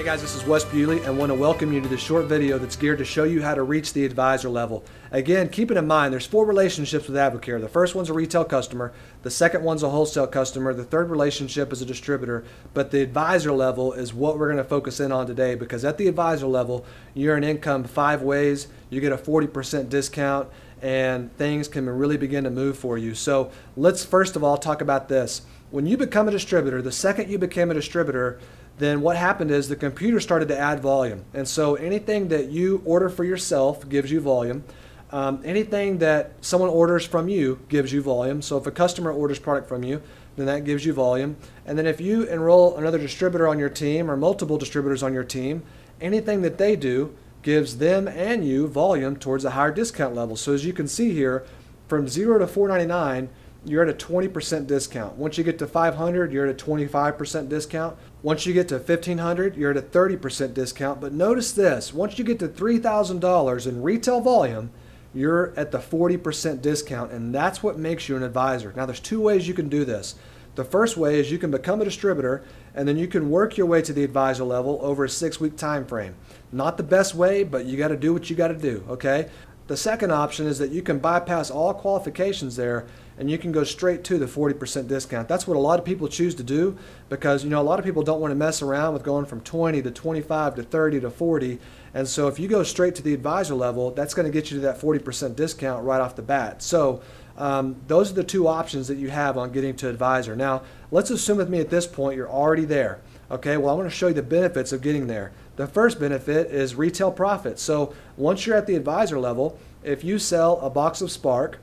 Hey guys, this is Wes Bewley and want to welcome you to this short video that's geared to show you how to reach the advisor level. Again, keeping in mind there's 4 relationships with Advocare. The first one's a retail customer, the second one's a wholesale customer, the third relationship is a distributor, but the advisor level is what we're going to focus in on today, because at the advisor level you earn income 5 ways, you get a 40% discount, and things can really begin to move for you. So let's first of all talk about this. When you become a distributor, the second you became a distributor, then what happened is the computer started to add volume. And so anything that you order for yourself gives you volume. Anything that someone orders from you gives you volume. So if a customer orders product from you, then that gives you volume. And then if you enroll another distributor on your team or multiple distributors on your team, anything that they do gives them and you volume towards a higher discount level. So as you can see here, from 0 to $4.99, you're at a 20% discount. Once you get to 500, you're at a 25% discount. Once you get to 1500, you're at a 30% discount. But notice this, once you get to $3,000 in retail volume, you're at the 40% discount, and that's what makes you an advisor. Now there's 2 ways you can do this. The first way is you can become a distributor, and then you can work your way to the advisor level over a 6-week time frame. Not the best way, but you got to do what you got to do, okay? The second option is that you can bypass all qualifications there and you can go straight to the 40% discount. That's what a lot of people choose to do, because a lot of people don't want to mess around with going from 20 to 25 to 30 to 40. And so if you go straight to the advisor level, that's going to get you to that 40% discount right off the bat. So those are the 2 options that you have on getting to advisor. Now let's assume with me at this point you're already there. Okay, well, I want to show you the benefits of getting there. The first benefit is retail profit. So once you're at the advisor level, if you sell a box of Spark,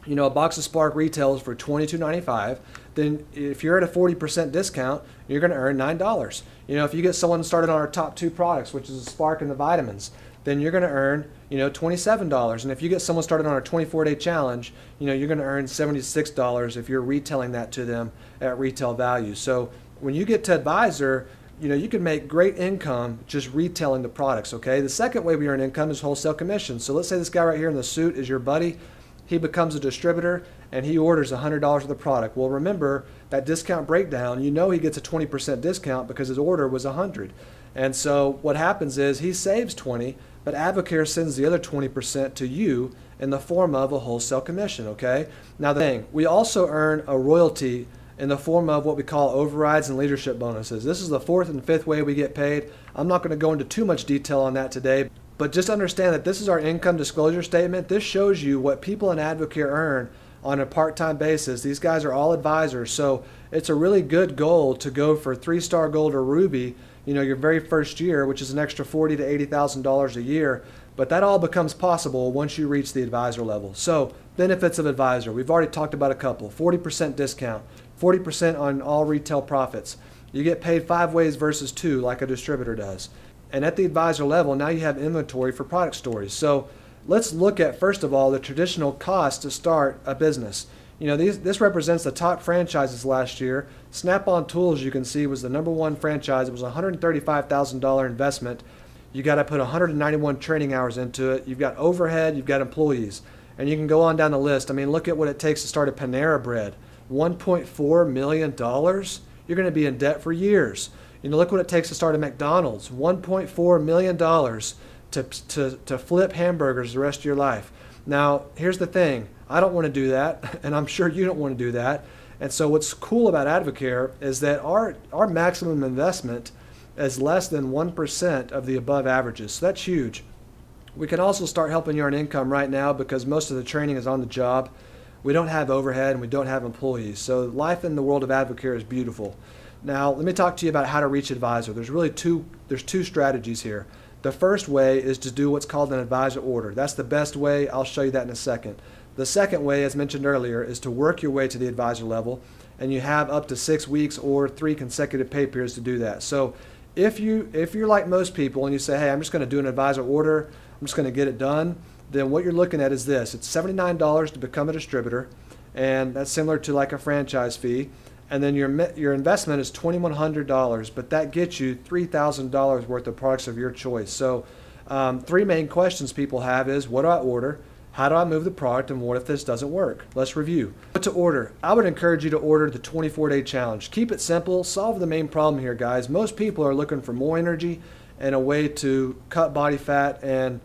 a box of Spark retails for $22.95, then if you're at a 40% discount, you're going to earn $9. If you get someone started on our top 2 products, which is the Spark and the vitamins, then you're going to earn, $27. And if you get someone started on our 24-day challenge, you're going to earn $76 if you're retailing that to them at retail value. So when you get to advisor, you can make great income just retailing the products, okay? The second way we earn income is wholesale commission. So let's say this guy right here in the suit is your buddy. He becomes a distributor and he orders $100 of the product. Well, remember that discount breakdown, he gets a 20% discount because his order was $100. And so what happens is he saves 20, but Advocare sends the other 20% to you in the form of a wholesale commission, okay? Now the thing, we also earn a royalty in the form of what we call overrides and leadership bonuses. This is the 4th and 5th way we get paid. I'm not going to go into too much detail on that today, but just understand that this is our income disclosure statement. This shows you what people in Advocare earn on a part-time basis. These guys are all advisors, so it's a really good goal to go for 3-star gold or ruby, your very first year, which is an extra $40,000 to $80,000 a year. But that all becomes possible once you reach the advisor level. So benefits of advisor, we've already talked about a couple. 40% discount, 40% on all retail profits. You get paid 5 ways versus 2 like a distributor does. And at the advisor level, now you have inventory for product stories. So let's look at, first of all, the traditional cost to start a business. This represents the top franchises last year. Snap-on Tools, you can see, was the #1 franchise. It was a $135,000 investment. You got to put 191 training hours into it. You've got overhead, you've got employees. And you can go on down the list. I mean, look at what it takes to start a Panera Bread. $1.4 million. You're going to be in debt for years. Look what it takes to start a McDonald's. $1.4 million to flip hamburgers the rest of your life. Now, here's the thing. I don't want to do that, and I'm sure you don't want to do that. And so what's cool about Advocare is that our maximum investment is less than 1% of the above averages. So that's huge. We can also start helping you earn income right now because most of the training is on the job. We don't have overhead and we don't have employees. So life in the world of Advocare is beautiful. Now, let me talk to you about how to reach advisor. There's 2 strategies here. The first way is to do what's called an advisor order. That's the best way. I'll show you that in a second. The second way, as mentioned earlier, is to work your way to the advisor level, and you have up to 6 weeks or 3 consecutive pay periods to do that. So if you're like most people and you say, hey, I'm just going to do an advisor order, I'm just going to get it done, then what you're looking at is this. It's $79 to become a distributor, and that's similar to like a franchise fee. And then your investment is $2,100, but that gets you $3,000 worth of products of your choice. So 3 main questions people have is, what do I order? How do I move the product, and what if this doesn't work? Let's review. What to order? I would encourage you to order the 24-day challenge. Keep it simple. Solve the main problem here, guys. Most people are looking for more energy and a way to cut body fat and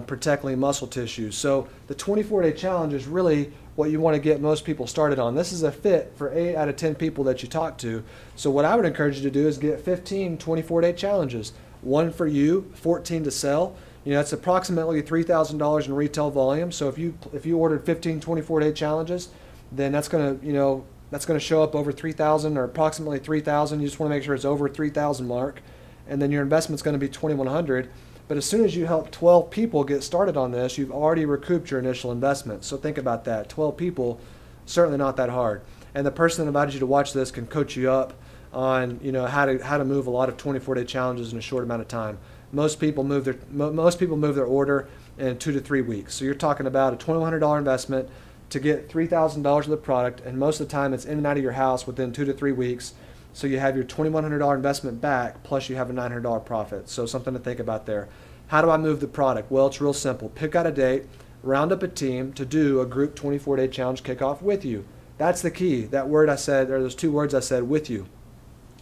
protect lean muscle tissue. So the 24-day challenge is really what you want to get most people started on. This is a fit for 8 out of 10 people that you talk to. So what I would encourage you to do is get 15 24-day challenges. One for you, 14 to sell. You know, that's approximately $3,000 in retail volume. So if you ordered 15 24-day challenges, then that's going to show up over 3,000 or approximately 3,000. You just want to make sure it's over 3,000 mark, and then your investment's going to be 2,100. But as soon as you help 12 people get started on this, you've already recouped your initial investment. So think about that. 12 people, certainly not that hard. And the person that invited you to watch this can coach you up on how to move a lot of 24-day challenges in a short amount of time. Most people move their order in 2 to 3 weeks. So you're talking about a $2,100 investment to get $3,000 of the product, and most of the time it's in and out of your house within 2 to 3 weeks. So you have your $2,100 investment back, plus you have a $900 profit. So something to think about there. How do I move the product? Well, it's real simple. Pick out a date, round up a team to do a group 24-day challenge kickoff with you. That's the key. That word I said, or those 2 words I said, with you.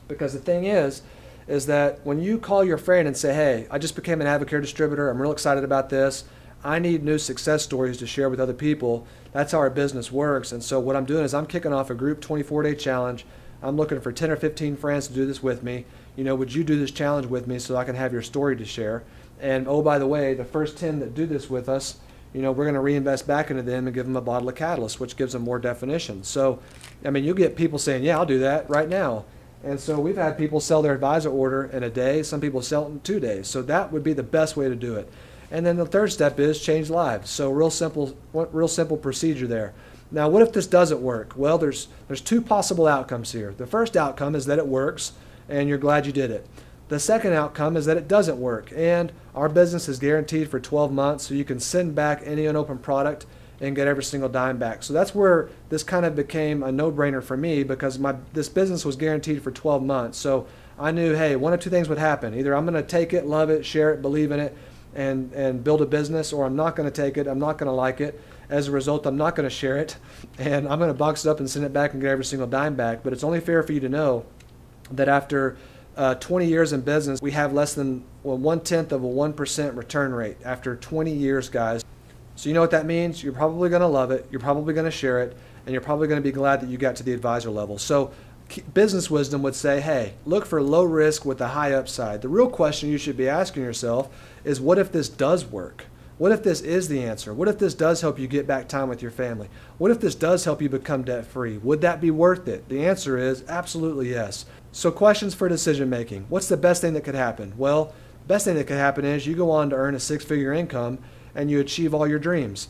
Because the thing is that when you call your friend and say, hey, I just became an AdvoCare distributor, I'm real excited about this, I need new success stories to share with other people, that's how our business works. And so what I'm doing is I'm kicking off a group 24-day challenge. I'm looking for 10 or 15 friends to do this with me. Would you do this challenge with me so I can have your story to share? And oh, by the way, the first 10 that do this with us, we're going to reinvest back into them and give them a bottle of Catalyst, which gives them more definition. So, you'll get people saying, yeah, I'll do that right now. And so we've had people sell their advisor order in a day. Some people sell it in 2 days. So that would be the best way to do it. And then the third step is change lives. So real simple procedure there. Now, what if this doesn't work? Well, there's 2 possible outcomes here. The first outcome is that it works and you're glad you did it. The second outcome is that it doesn't work, and our business is guaranteed for 12 months, so you can send back any unopened product and get every single dime back. So that's where this kind of became a no-brainer for me, because this business was guaranteed for 12 months. So I knew, hey, one of 2 things would happen. Either I'm going to take it, love it, share it, believe in it, and build a business, or I'm not going to take it, I'm not going to like it. As a result, I'm not going to share it, and I'm going to box it up and send it back and get every single dime back. But it's only fair for you to know that after 20 years in business, we have less than 1/10 of a 1% return rate after 20 years, guys. So you know what that means? You're probably going to love it, you're probably going to share it, and you're probably going to be glad that you got to the advisor level. So business wisdom would say, hey, look for low risk with a high upside. The real question you should be asking yourself is, what if this does work? What if this is the answer? What if this does help you get back time with your family? What if this does help you become debt-free? Would that be worth it? The answer is absolutely yes. So questions for decision making. What's the best thing that could happen? Well, the best thing that could happen is you go on to earn a 6-figure income and you achieve all your dreams.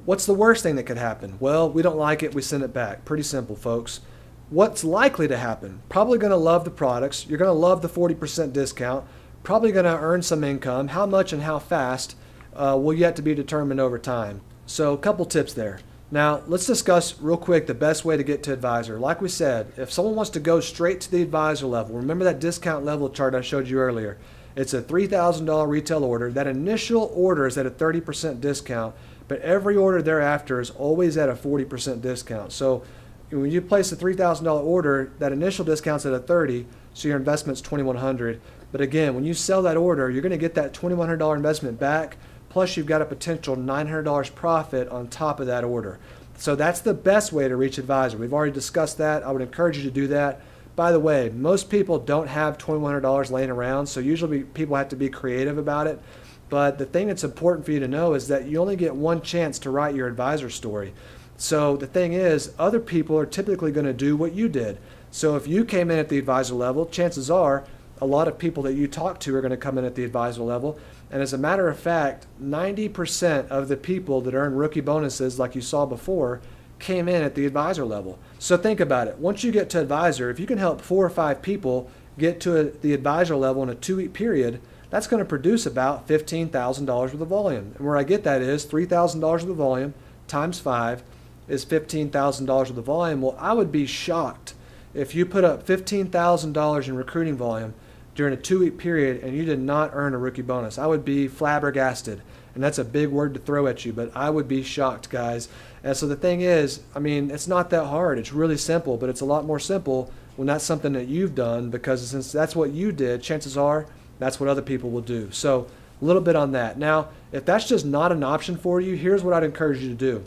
What's the worst thing that could happen? Well, we don't like it, we send it back. Pretty simple, folks. What's likely to happen? Probably going to love the products. You're going to love the 40% discount. Probably going to earn some income. How much and how fast will yet to be determined over time. So a couple tips there. Now, let's discuss real quick the best way to get to advisor. Like we said, if someone wants to go straight to the advisor level, remember that discount level chart I showed you earlier. It's a $3,000 retail order. That initial order is at a 30% discount, but every order thereafter is always at a 40% discount. So when you place a $3,000 order, that initial discount's at a 30, so your investment's $2,100. But again, when you sell that order, you're going to get that $2,100 investment back, plus you've got a potential $900 profit on top of that order. So that's the best way to reach advisor. We've already discussed that. I would encourage you to do that. By the way, most people don't have $2,100 laying around, so usually people have to be creative about it. But the thing that's important for you to know is that you only get one chance to write your advisor story. So the thing is, other people are typically going to do what you did. So if you came in at the advisor level, chances are a lot of people that you talk to are going to come in at the advisor level. And as a matter of fact, 90% of the people that earn rookie bonuses, like you saw before, came in at the advisor level. So think about it. Once you get to advisor, if you can help 4 or 5 people get to the advisor level in a 2-week period, that's going to produce about $15,000 worth of volume. And where I get that is $3,000 worth of volume times 5 is $15,000 worth of volume. Well, I would be shocked if you put up $15,000 in recruiting volume during a 2-week period and you did not earn a rookie bonus. I would be flabbergasted. And that's a big word to throw at you, but I would be shocked, guys. And so the thing is, I mean, it's not that hard. It's really simple, but it's a lot more simple when that's something that you've done, because since that's what you did, chances are that's what other people will do. So a little bit on that. Now, if that's just not an option for you, here's what I'd encourage you to do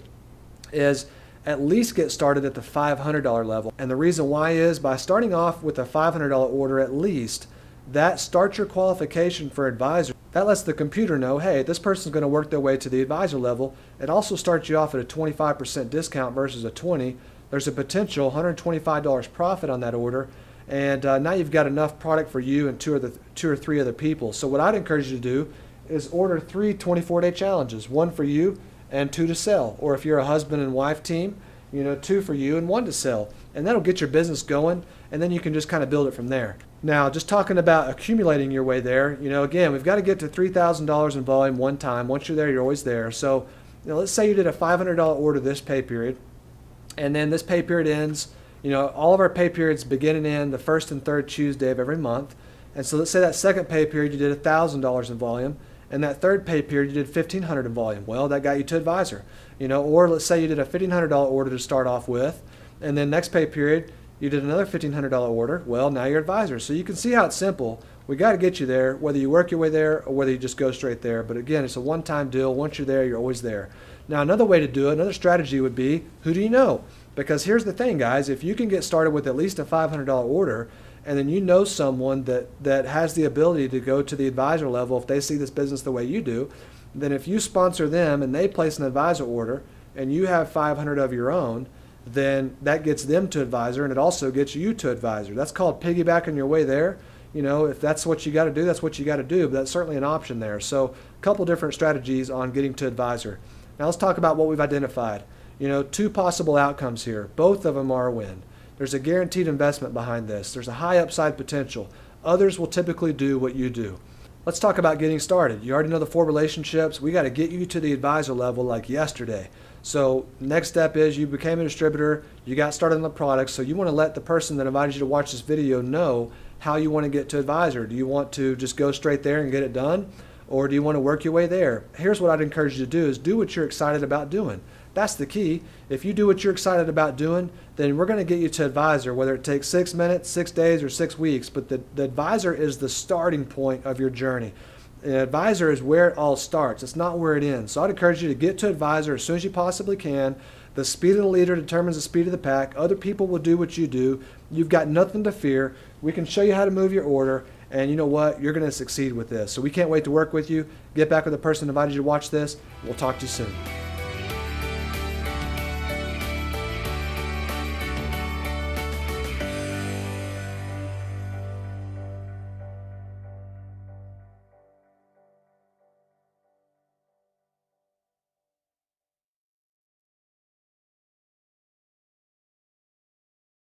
is at least get started at the $500 level. And the reason why is by starting off with a $500 order at least, that starts your qualification for advisor. That lets the computer know, hey, this person's going to work their way to the advisor level. It also starts you off at a 25% discount versus a 20. There's a potential $125 profit on that order. And now you've got enough product for you and two or three other people. So what I'd encourage you to do is order 3 24-day challenges, 1 for you and 2 to sell. Or if you're a husband and wife team, 2 for you and 1 to sell. And that'll get your business going, and then you can just kind of build it from there. Now, just talking about accumulating your way there, again, we've got to get to $3,000 in volume one time. Once you're there, you're always there. So, let's say you did a $500 order this pay period, and then this pay period ends. All of our pay periods begin and end the first and third Tuesday of every month. And so let's say that second pay period you did $1,000 in volume, and that third pay period you did $1,500 in volume. Well, that got you to advisor. Or let's say you did a $1,500 order to start off with, and then next pay period you did another $1,500 order. Well, now you're advisor. So you can see how it's simple. We got to get you there, whether you work your way there or whether you just go straight there. But again, it's a one-time deal. Once you're there, you're always there. Now, another way to do it, another strategy would be, who do you know? Because here's the thing, guys. If you can get started with at least a $500 order, and then you know someone that has the ability to go to the advisor level if they see this business the way you do, then if you sponsor them and they place an advisor order and you have 500 of your own, then that gets them to advisor, and it also gets you to advisor. That's called piggybacking your way there. If that's what you got to do, that's what you got to do, but that's certainly an option there. So a couple different strategies on getting to advisor. Now let's talk about what we've identified. 2 possible outcomes here. Both of them are a win. There's a guaranteed investment behind this. There's a high upside potential. Others will typically do what you do. Let's talk about getting started. You already know the 4 relationships. We got to get you to the advisor level like yesterday. So next step is you became a distributor, you got started on the product, so you want to let the person that invited you to watch this video know how you want to get to advisor. Do you want to just go straight there and get it done? Or do you want to work your way there? Here's what I'd encourage you to do is do what you're excited about doing. That's the key. If you do what you're excited about doing, then we're going to get you to advisor, whether it takes 6 minutes, 6 days, or 6 weeks. But the advisor is the starting point of your journey. An advisor is where it all starts. It's not where it ends. So I'd encourage you to get to advisor as soon as you possibly can. The speed of the leader determines the speed of the pack. Other people will do what you do. You've got nothing to fear. We can show you how to move your order. And you know what? You're going to succeed with this. So we can't wait to work with you. Get back with the person who invited you to watch this. We'll talk to you soon.